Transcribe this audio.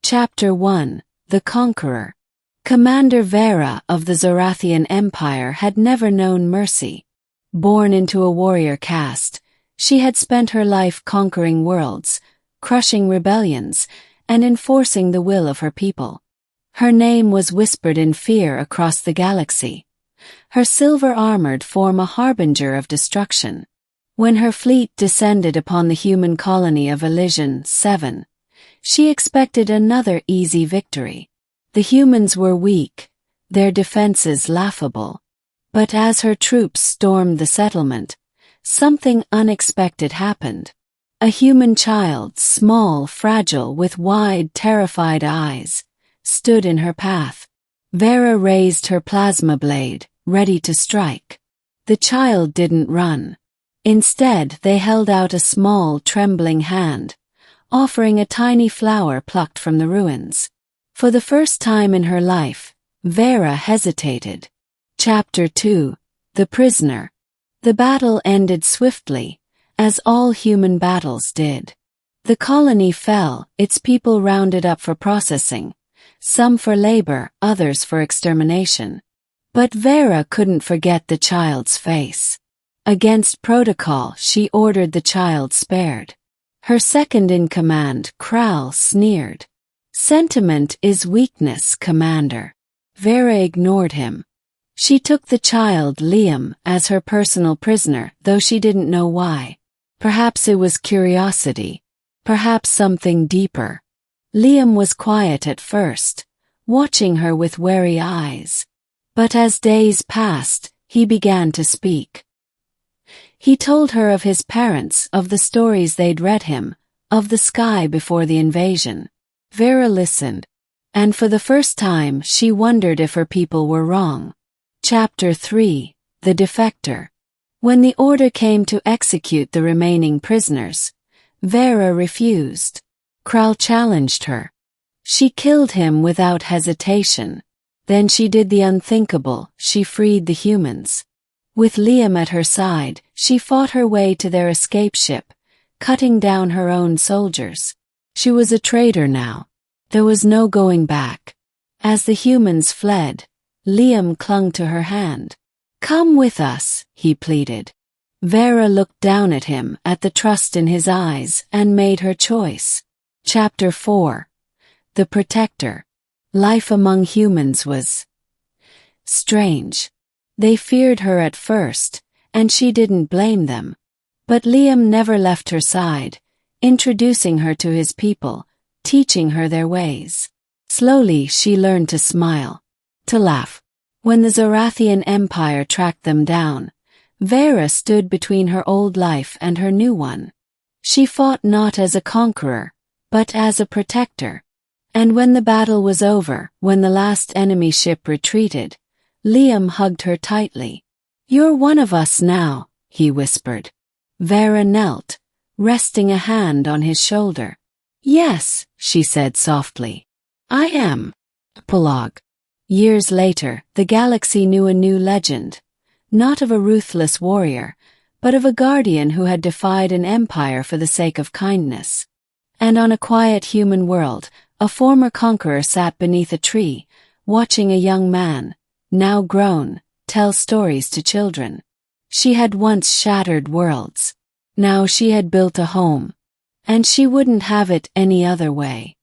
Chapter 1: The Conqueror. Commander Veyra of the Zorathian Empire had never known mercy. Born into a warrior caste, she had spent her life conquering worlds, crushing rebellions, and enforcing the will of her people. Her name was whispered in fear across the galaxy. Her silver-armored form a harbinger of destruction. When her fleet descended upon the human colony of Elysian 7, she expected another easy victory. The humans were weak, their defenses laughable. But as her troops stormed the settlement, something unexpected happened. A human child, small, fragile, with wide, terrified eyes, stood in her path. Veyra raised her plasma blade, ready to strike. The child didn't run. Instead, they held out a small, trembling hand, offering a tiny flower plucked from the ruins. For the first time in her life, Veyra hesitated. Chapter 2: The Prisoner. The battle ended swiftly, as all human battles did. The colony fell, its people rounded up for processing, some for labor, others for extermination. But Veyra couldn't forget the child's face. Against protocol, she ordered the child spared. Her second-in-command, Kral, sneered. "Sentiment is weakness, Commander." Veyra ignored him. She took the child, Liam, as her personal prisoner, though she didn't know why. Perhaps it was curiosity. Perhaps something deeper. Liam was quiet at first, watching her with wary eyes. But as days passed, he began to speak. He told her of his parents, of the stories they'd read him, of the sky before the invasion. Veyra listened, and for the first time she wondered if her people were wrong. Chapter 3: The Defector. When the order came to execute the remaining prisoners, Veyra refused. Kral challenged her. She killed him without hesitation. Then she did the unthinkable, she freed the humans. With Liam at her side, she fought her way to their escape ship, cutting down her own soldiers. She was a traitor now. There was no going back. As the humans fled, Liam clung to her hand. "Come with us," he pleaded. Veyra looked down at him, at the trust in his eyes, and made her choice. Chapter 4: The Protector. Life among humans was strange. They feared her at first, and she didn't blame them. But Liam never left her side, introducing her to his people, teaching her their ways. Slowly she learned to smile, to laugh. When the Zorathian Empire tracked them down, Veyra stood between her old life and her new one. She fought not as a conqueror, but as a protector. And when the battle was over, when the last enemy ship retreated, Liam hugged her tightly. "You're one of us now," he whispered. Veyra knelt, resting a hand on his shoulder. "Yes," she said softly. "I am." Epilogue. Years later, the galaxy knew a new legend, not of a ruthless warrior, but of a guardian who had defied an empire for the sake of kindness. And on a quiet human world, a former conqueror sat beneath a tree, watching a young man, now grown, tell stories to children. She had once shattered worlds. Now she had built a home. And she wouldn't have it any other way.